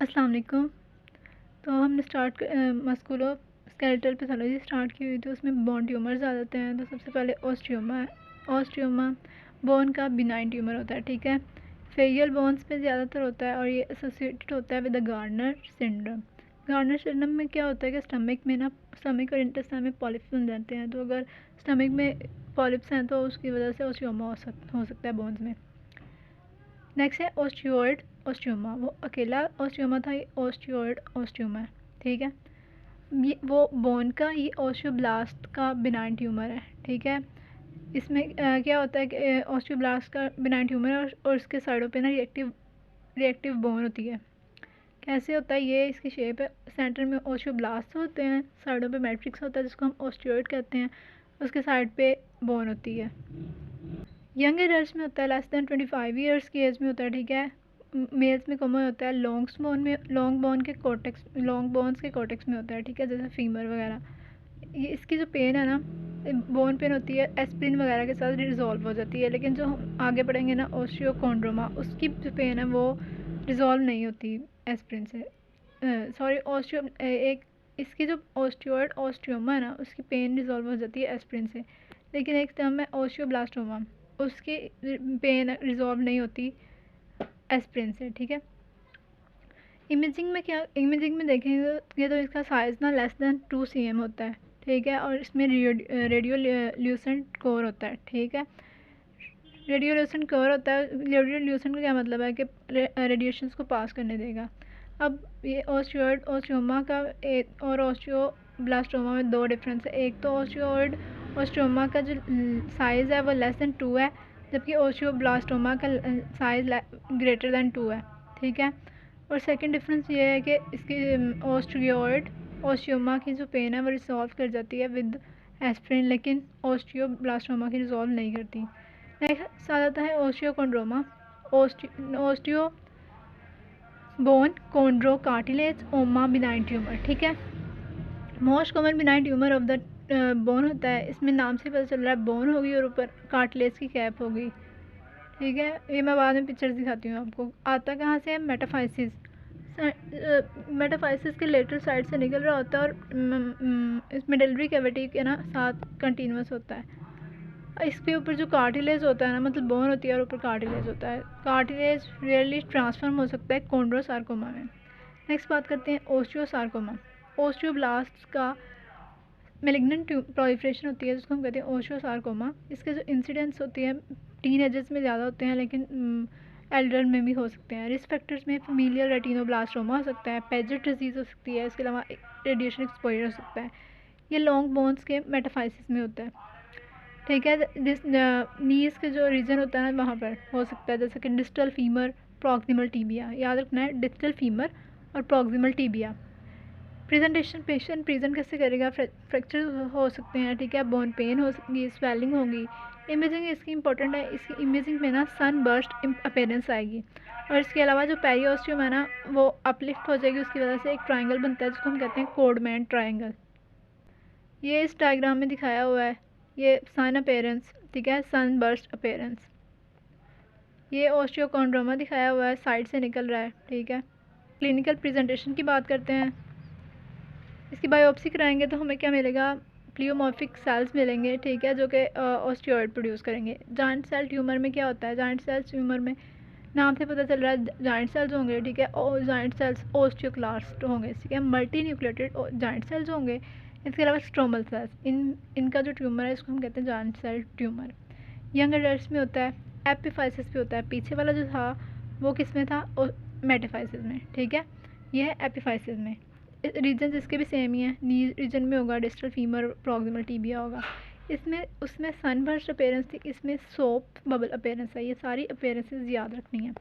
अस्सलाम वालेकुम। तो हमने मस्कुलो स्केलेटल पैथोलॉजी स्टार्ट की हुई थी। उसमें बोन ट्यूमर्स आ जाते हैं। तो सबसे पहले ओस्टियोमा है। ओस्टियोमा बोन का बिनाइन ट्यूमर होता है, ठीक है। फेशियल बोन्स पे ज़्यादातर होता है और ये एसोसिएटेड होता है with the Gardner syndrome. Gardner syndrome में क्या होता है कि स्टमक और इंटेस्टाइन में पॉलिप्स बन जाते हैं। तो अगर स्टमक में पॉलिप्स हैं तो उसकी वजह से ओस्टियोमा हो सकता है बोन्स में। नेक्स्ट है ओस्टियोइड ओस्टियोमा। वो अकेला ओस्टियोमा था, ये ओस्टियोइड ओस्टियोमा है, ठीक है। ये वो बोन का ये ओस्टियोब्लास्ट का बिनाइन ट्यूमर है, ठीक है। इसमें क्या होता है कि ओस्टियोब्लास्ट का बिनाइन ट्यूमर है और इसके साइडों पे ना रिएक्टिव बोन होती है। कैसे होता है ये, इसकी शेप है। सेंटर में ओस्टियोब्लास्ट होते हैं, साइडों पे मैट्रिक्स होता है जिसको हम ओस्टियोइड कहते हैं, उसके साइड पे बोन होती है। यंग एडल्ट में होता है, लेस दैन 25 ईयर्स की एज में होता है, ठीक है। मेल्स में कॉमन होता है लॉन्ग बोन्स के कॉर्टेक्स में होता है, ठीक है, जैसे फीमर वगैरह। ये इसकी जो पेन है ना, बोन पेन होती है, एस्प्रिन वगैरह के साथ रिजॉल्व हो जाती है। लेकिन जो हम आगे पढ़ेंगे ना ओस्टियोकोंड्रोमा, उसकी जो पेन है वो रिजॉल्व नहीं होती एस्प्रिन से। सॉरी ओस्टियो एक इसकी जो ओस्टियोइड ओस्टियोमा है ना, उसकी पेन रिजॉल्व हो जाती है एस्प्रिन से। लेकिन एक टर्म है ओस्टियोब्लास्टोमा, उसकी पेन रिजॉल्व नहीं होती एस्प्रिन से, ठीक है। इमेजिंग में देखेंगे तो इसका साइज़ ना लेस दैन 2 cm होता है, ठीक है। और इसमें रेडियो ल्यूसेंट कोर होता है, ठीक है। रेडियो ल्यूसेंट कोर होता है। रेडियो ल्यूसेंट का क्या मतलब है कि रेडिएशंस को पास करने देगा। अब ये ओस्टियोइड ओस्टियोमा का और ओस्टियोब्लास्टोमा में दो डिफरेंस है। एक तो ओस्टियोइड ओस्टियोमा का जो साइज़ है वो लेस दैन 2 है, जबकि ओस्टियोब्लास्टोमा का साइज़ ग्रेटर दैन 2 है, ठीक है। और सेकंड डिफरेंस ये है कि इसकी ओस्टियोइड ओस्टियोमा की जो पेन है वो रिजॉल्व कर जाती है विद एस्प्रिन, लेकिन ओस्टियोब्लास्टोमा की रिजॉल्व नहीं करती। नेक्स्ट आ जाता है ओस्टियोकोंड्रोमा। ओस्टियो बोन कोंड्रो कार्टिलेज ओमा बिनाइन ट्यूमर, ठीक है। Most common benign tumour of the bone होता है। इसमें नाम से पता चल रहा है बोन होगी और ऊपर कार्टिलेज की कैप होगी, ठीक है। ये मैं बाद में पिक्चर्स दिखाती हूँ आपको। आता कहाँ से है, मेटाफाइसिस। मेटाफाइसिस के लेटरल साइड से निकल रहा होता है और इस मिडलरी कैविटी के ना साथ कंटिन्यूस होता है। इसके ऊपर जो कार्टिलेज होता है ना, मतलब बोन होती है और ऊपर कार्टिलेज होता है। कार्टिलेज रियरली ट्रांसफॉर्म हो सकता है कॉन्ड्रोसार्कोमा में। नेक्स्ट बात करते हैं ओस्टियोसार्कोमा। ओस्टियोब्लास्ट का मेलिग्नेंट प्रोलिफरेशन होती है जिसको हम कहते हैं ओस्टियोसार्कोमा। इसके जो इंसिडेंट्स होती है टीन एजेस में ज़्यादा होते हैं, लेकिन एल्डर में भी हो सकते हैं। रिस्क फैक्टर्स में फीमेलियल रेटिनोब्लास्टोमा हो सकता है, पेजेट डिजीज़ हो सकती है, इसके अलावा रेडिएशन एक्सपोजर हो सकता है। ये लॉन्ग बोन्स के मेटाफाइसिस में होता है, ठीक है। नीज के जो रीजन होता है ना वहाँ पर हो सकता है, जैसे कि डिस्टल फीमर प्रॉक्सिमल टीबिया। याद रखना है, डिस्टल फीमर और proximal tibia. Presentation patient present कैसे करेगा, फ्रैक्चर हो सकते हैं, ठीक है, बोन पेन हो सकती, स्वेलिंग होगी। इमेजिंग इसकी इंपॉर्टेंट है। इसकी इमेजिंग में ना सन बर्स्ट अपेरेंस आएगी। और इसके अलावा जो पेरियोस्टियम है ना वो अपलिफ्ट हो जाएगी, उसकी वजह से एक ट्राइंगल बनता है जिसको हम कहते हैं कोडमैन ट्राइंगल। ये इस डायग्राम में दिखाया हुआ है। ये सन अपेरेंस, ठीक है, सन बर्स्ट अपेरेंस। ये ओस्टियोकोंड्रोमा दिखाया हुआ है, साइड से निकल रहा है, ठीक है। क्लिनिकल प्रेजेंटेशन की बात करते हैं। इसकी बायोप्सी कराएंगे तो हमें क्या मिलेगा, प्लियोमॉर्फिक सेल्स मिलेंगे, ठीक है, जो कि ओस्टियोइड प्रोड्यूस करेंगे। जॉइंट सेल ट्यूमर में क्या होता है, जॉइंट सेल ट्यूमर में नाम से पता चल रहा है जॉइंट सेल्स होंगे, ठीक है, और जॉइंट सेल्स ओस्टियोक्लास्ट होंगे, ठीक है, मल्टी न्यूक्लिएटेड जॉइंट सेल्स होंगे। इसके अलावा स्ट्रोमल सेल्स, इनका जो ट्यूमर है इसको हम कहते हैं joint cell tumour. Young adults में होता है, एपिफाइसिस भी होता है। पीछे वाला जो था वो किस में था, मेटाफाइसिस में, ठीक है। यह है एपिफाइसिस में। रीजन इसके भी सेम ही है, नी रीजन में होगा, डिस्टल फीमर प्रॉक्सिमल टीबिया होगा। इसमें उसमें सनबर्स्ट अपेरेंस थी, इसमें सोप बबल अपेरेंस है। ये सारी अपेरेंसेस याद रखनी है।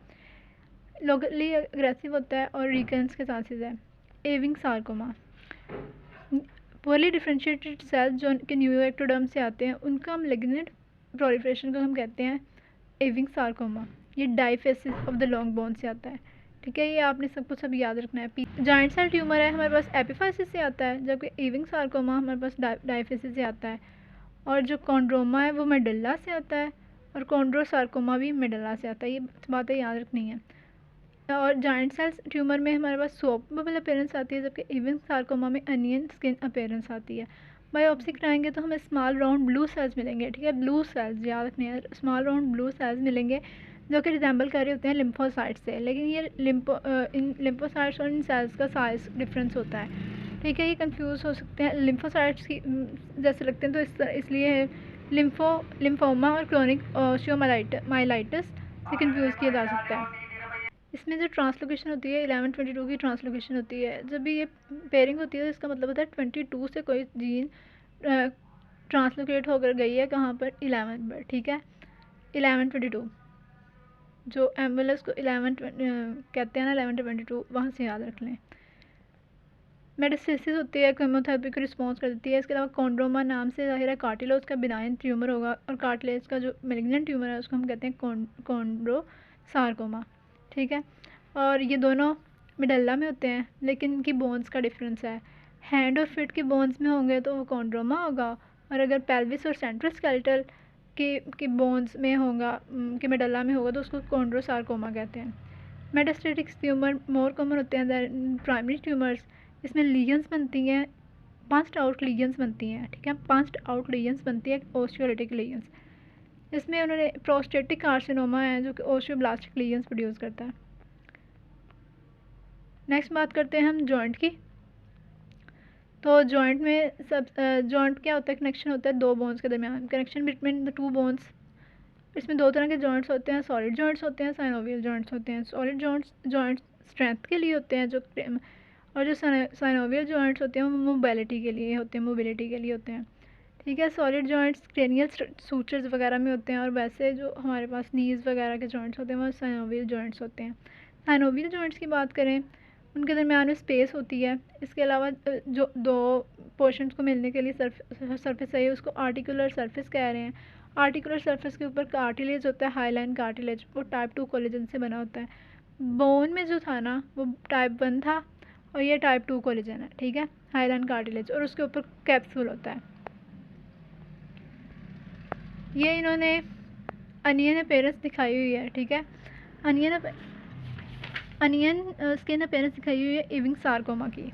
लोकली अग्रेसिव होता है और रिकरेंस के चांसेस है। एविंग सार्कोमा, पोरली डिफ्रेंशिएटेड सेल्स जो कि न्यूएक्टोडर्म से आते हैं उनका मेलिग्नेंट प्रोलिफरेशन को हम कहते हैं एविंग सार्कोमा। ये डाइफेसिस ऑफ द लॉन्ग बोन से आता है, ठीक है। ये आपने सब कुछ अब याद रखना है। जॉइंट सेल ट्यूमर है हमारे पास एपिफाइसिस से आता है, जबकि एविंग सार्कोमा हमारे पास डाइफेसिस से आता है। और जो कॉन्ड्रोमा है वो मेडल्ला से आता है और कॉन्ड्रोसार्कोमा भी मेडल्ला से आता है। ये बातें याद रखनी है। और जॉइंट सेल्स ट्यूमर में हमारे पास सोप बबल अपीयरेंस आती है, जबकि इवन सार्कोमा में अनियन स्किन अपीयरेंस आती है। बायोप्सी कराएंगे तो हमें स्मॉल राउंड ब्लू सेल्स मिलेंगे, ठीक है, ब्लू सेल्स याद रखने हैं, स्मॉल राउंड ब्लू सेल्स मिलेंगे जो कि रिजेंबल कर रहे होते हैं लिम्फोसाइट्स से, लेकिन ये इन लिम्फोसाइट्स और इन सेल्स का साइज डिफरेंस होता है, ठीक है। ये कंफ्यूज हो सकते हैं, लिम्फोसाइट्स की जैसे लगते हैं तो इसलिए लिम्फोमा और क्रोनिक ओस्टियोमाइलाइटिस से कंफ्यूज किया जा सकता है। इसमें जो ट्रांसलोकेशन होती है 1122 की ट्रांसलोकेशन होती है, जब भी ये पेयरिंग होती है तो इसका मतलब होता है 22 से कोई जीन ट्रांसलोकेट होकर गई है कहाँ पर, 11 पर, ठीक है। 1122 जो एम्बुलेंस को 11 कहते हैं ना, 1122 वहाँ से याद रख लें। मेटास्टेसिस होती है, केमोथेरेपी को रिस्पॉन्स कर देती है। इसके अलावा कॉन्ड्रोमा नाम से ज़ाहिर है कार्टिलेज का बिनाइन ट्यूमर होगा, और कार्टिलेज का जो मेलिग्नेंट ट्यूमर है उसको हम कहते हैं कॉन्ड्रोसार्कोमा, ठीक है। और ये दोनों मिडल्ला में होते हैं, लेकिन इनकी बोन्स का डिफरेंस है। हैंड और फिट की बोन्स में होंगे तो वो कॉन्ड्रोमा होगा, और अगर पेल्विस और सेंट्रल स्केलेटल की बोन्स में होगा, कि मिडल्ला में होगा, तो उसको कॉन्ड्रोसार्कोमा कहते हैं। मेटास्टेटिक ट्यूमर मोर कॉमन होते हैं दैन प्राइमरी ट्यूमर्स। इसमें लीजन्स बनती हैं, 5 आउट लीजन्स बनती हैं, ठीक है, 5 आउट लीजन्स बनती है ओस्टियोलिटिक लीजन्स। इसमें उन्होंने प्रोस्टेटिक कार्सिनोमा है जो कि ओस्टियोब्लास्टिक लीजन्स प्रोड्यूस करता है। नेक्स्ट बात करते हैं हम जॉइंट की। तो जॉइंट में जॉइंट क्या होता है, कनेक्शन होता है दो बोन्स के दरमियान, कनेक्शन बिटवीन द 2 बोन्स। इसमें 2 तरह के जॉइंट्स होते हैं, सॉलिड जॉइंट्स होते हैं, साइनोवियल जॉइंट्स होते हैं। सॉलिड जॉइंट्स स्ट्रेंथ के लिए होते हैं, और जो साइनोवियल जॉइंट्स होते हैं वो मोबिलिटी के लिए होते हैं, ठीक है। सॉलिड जॉइंट्स क्रेनियल सूचर्स वगैरह में होते हैं, और वैसे जो हमारे पास नीज़ वगैरह के जॉइंट्स होते हैं वो साइनोवियल जॉइंट्स होते हैं। साइनोवियल जॉइंट्स की बात करें, उनके दरमियान में स्पेस होती है। इसके अलावा जो 2 पोर्शंस को मिलने के लिए सरफेस है उसको आर्टिकुलर सरफेस कह रहे हैं। आर्टिकुलर सरफेस के ऊपर कार्टिलेज होता है, हाईलाइन कार्टिलेज, वो टाइप 2 कोलेजन से बना होता है। बोन में जो था ना वो टाइप 1 था, और ये टाइप 2 कोलेजन है, ठीक है, हाईलाइन कार्टिलेज, और उसके ऊपर कैप्सूल होता है। ये इन्होंने अनियन अपीयरेंस दिखाई हुई है, ठीक है, अनियन स्किन अपीयरेंस दिखाई हुई है इविंग सार्कोमा की।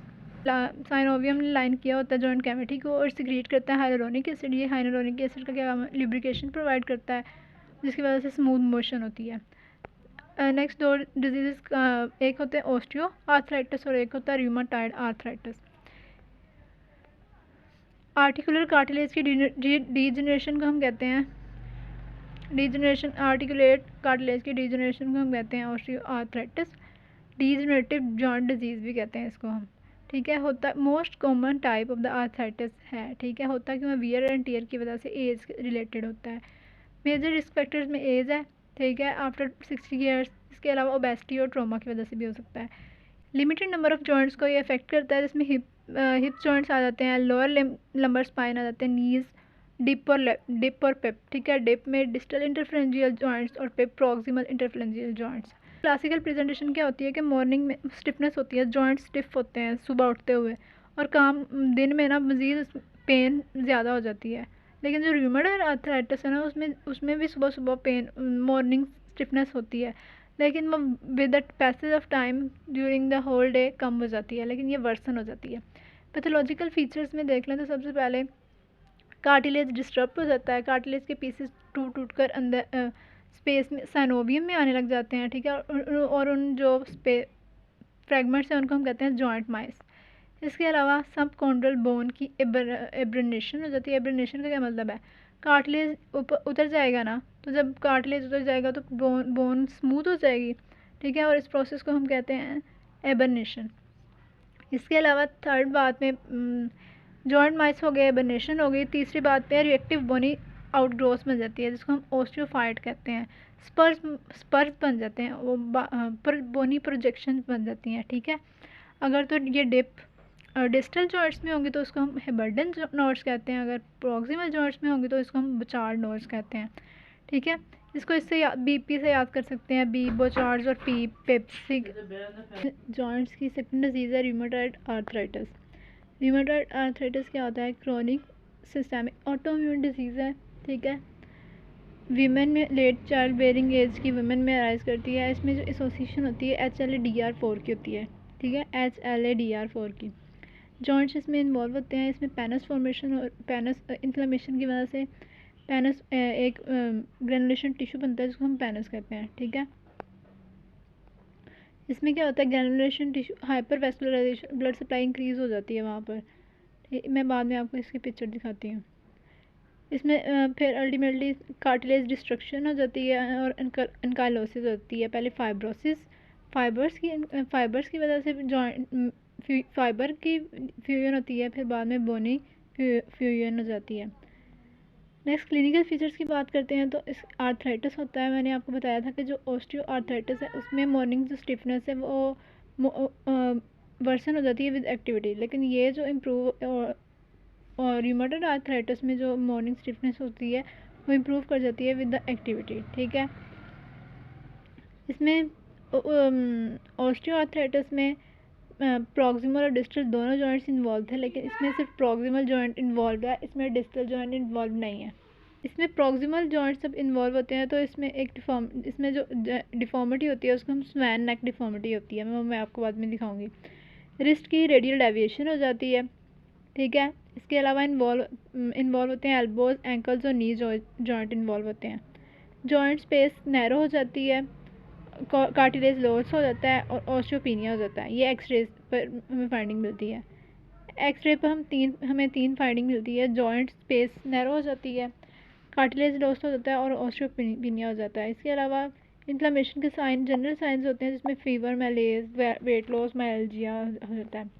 साइनोवियम ने लाइन किया होता है जॉइंट कैविटी को और सिक्रीट करता है हाइलुरोनिक एसिड। ये हाइलुरोनिक एसिड का क्या काम है, लुब्रिकेशन प्रोवाइड करता है, जिसकी वजह से स्मूथ मोशन होती है। नेक्स्ट 2 डिजीज़, एक होते हैं ओस्टियो आर्थराइटिस और एक होता है रूमेटॉइड आर्थराइटिस। आर्टिकुलर कार्टिलेज की डीजनरेशन को हम कहते हैं आर्टिकुलेट कार्टिलेज की डीजनरेशन को हम कहते हैं osteo arthritis. Degenerative joint disease भी कहते हैं इसको हम, ठीक है। होता most common type of the arthritis है, ठीक है। होता क्यों है, वियर एंड टियर की वजह से एज रिलेटेड होता है। मेजर रिस्क फैक्टर्स में एज है, ठीक है, आफ्टर 60 ईयर्स। इसके अलावा ओबेसिटी और ट्रॉमा की वजह से भी हो सकता है। लिमिटेड नंबर ऑफ जॉइंट्स को ये अफेक्ट करता है, जिसमें हिप जॉइंट्स आ जाते हैं, लोअर लंबर स्पाइन आ जाते हैं, नीज़, डिप और पिप, ठीक है। डिप में डिस्टल इंटरफ्रेंजियल जॉइंट्स और पिप प्रॉक्सिमल इंटरफ्रेंजियल जॉइंट्स। क्लासिकल प्रेजेंटेशन क्या होती है कि मॉर्निंग में स्टिफनेस होती है, जॉइंट्स स्टिफ होते हैं सुबह उठते हुए, और दिन में ना मज़ीद पेन ज़्यादा हो जाती है। लेकिन जो रूमेटॉइड आर्थराइटिस है ना उसमें भी सुबह सुबह पेन, मॉर्निंग स्टिफनेस होती है, लेकिन वो with the passage of time during the whole day कम हो जाती है, लेकिन ये वर्सन हो जाती है। पैथोलॉजिकल फीचर्स में देख लें तो सबसे पहले कार्टिलेज डिस्टर्ब हो जाता है, कार्टिलेज के पीसेस टूट कर अंदर स्पेस में साइनोवियम में आने लग जाते हैं, ठीक है, और उन जो फ्रेगमेंट्स हैं उनको हम कहते हैं जॉइंट माइस। इसके अलावा सब कॉन्ड्रल बोन की एब्रेनेशन हो जाती है। एब्रेनेशन का क्या मतलब है, कार्टिलेज उतर जाएगा ना, तो जब कार्टिलेज उतर जाएगा तो बोन स्मूथ हो जाएगी, ठीक है, और इस प्रोसेस को हम कहते हैं एबर्नेशन। इसके अलावा थर्ड बात में जॉइंट माइस हो गए, एबर्नेशन हो गई। तीसरी बात पे रिएक्टिव बोनी आउटग्रोथ बन जाती है, जिसको हम ओस्टियोफाइट कहते हैं। स्पर्स बन जाते हैं, वो बोनी प्रोजेक्शन बन जाती हैं, ठीक है। अगर तो ये डिस्टल जॉइंट्स में होंगे तो उसको हम हेबर्डन नोड्स कहते हैं, अगर प्रॉक्सिमल जॉइंट्स में होंगे तो इसको हम बोचार्ड नोड्स कहते हैं, ठीक है। इसको इससे बीपी से याद कर सकते हैं, बी बोचार्ड्स और पी पेप्सिक। जॉइंट्स की सेकंड डिजीज़ है रूमेटॉइड आर्थराइटिस। रूमेटॉइड आर्थराइटिस क्या होता है, क्रोनिक सिस्टेमिक ऑटोइम्यून डिजीज़ है, ठीक है। वीमेन में लेट चाइल्ड बेयरिंग एज की वुमेन में अराइज करती है। इसमें जो एसोसिएशन होती है HLA-DR4 की होती है, ठीक है, HLA-DR4 की। जॉइंट्स इसमें इन्वॉल्व होते हैं। इसमें पेनस फॉर्मेशन और पेनस इन्फ्लेमेशन की वजह से पेनस एक ग्रेनुलेशन टिश्यू बनता है जिसको हम पेनस कहते हैं, ठीक है। इसमें क्या होता है, granulation tissue hyper vascularisation, blood supply increase हो जाती है वहाँ पर। मैं बाद में आपको इसकी पिक्चर दिखाती हूँ। इसमें फिर अल्टीमेटली कार्टिलेज डिस्ट्रक्शन हो जाती है और एंकाइलोसिस होती है। पहले फाइबर्स की वजह से जॉइंट फाइबर की फ्यूजन होती है, फिर बाद में बोनी फ्यूजन हो जाती है। नेक्स्ट क्लिनिकल फीचर्स की बात करते हैं तो इस आर्थराइटिस होता है। मैंने आपको बताया था कि जो ऑस्टियो आर्थराइटिस है उसमें मॉर्निंग जो स्टिफनेस है वो वर्सन हो जाती है विद एक्टिविटी, लेकिन ये जो इम्प्रूव और रूमेटॉइड आर्थराइटिस में जो मॉर्निंग स्टिफनेस होती है वो इम्प्रूव कर जाती है विद द एक्टिविटी, ठीक है। इसमें ऑस्टियो आर्थराइटिस में प्रॉक्सिमल और डिस्टल दोनों जॉइंट्स इन्वॉल्व है, लेकिन इसमें सिर्फ प्रॉक्सिमल जॉइंट इन्वॉल्व है, इसमें डिस्टल जॉइंट इन्वॉल्व नहीं है। इसमें प्रॉक्सिमल जॉइंट सब इन्वॉल्व होते हैं तो इसमें इसमें जो डिफॉर्मिटी होती है उसको हम स्वैन नेक डिफॉर्मिटी होती है, मैं आपको बाद में दिखाऊंगी। रिस्ट की रेडियल डेविएशन हो जाती है, ठीक है। इसके अलावा इन्वॉल्व होते हैं एल्बोज, एंकल्स और नी जॉइंट इन्वॉल्व होते हैं। जॉइंट स्पेस नैरो हो जाती है, कार्टिलेज लॉस हो जाता है और ऑस्टियोपेनिया हो जाता है। ये एक्सरे पर हमें फाइंडिंग मिलती है। एक्सरे पर हमें तीन फाइंडिंग मिलती है। जॉइंट स्पेस नैरो हो जाती है, कार्टिलेज लॉस हो जाता है और ऑस्टियोपेनिया हो जाता है। इसके अलावा इन्फ्लेमेशन के साइन जनरल साइंस होते हैं जिसमें फीवर, मैलेज, वेट लॉस, माइल्जिया हो जाता है।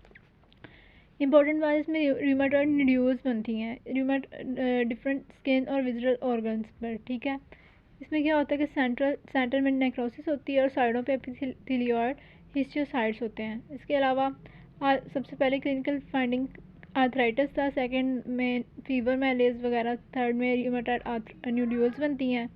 इंपॉर्टेंट बात इसमें रूमेटॉइड न्यूड्यूल्स बनती हैं डिफरेंट स्किन और विजुअल ऑर्गन्स पर, ठीक है। इसमें क्या होता है कि सेंटर में नेक्रोसिस होती है और साइडों पे एपिथेलियोइड हिस्टियोसाइट्स होते हैं। इसके अलावा सबसे पहले क्लिनिकल फाइंडिंग आर्थराइटिस था, सेकंड में फीवर, मैलेज वगैरह, थर्ड में रूमेटॉइड न्यूड्यूल्स बनती हैं।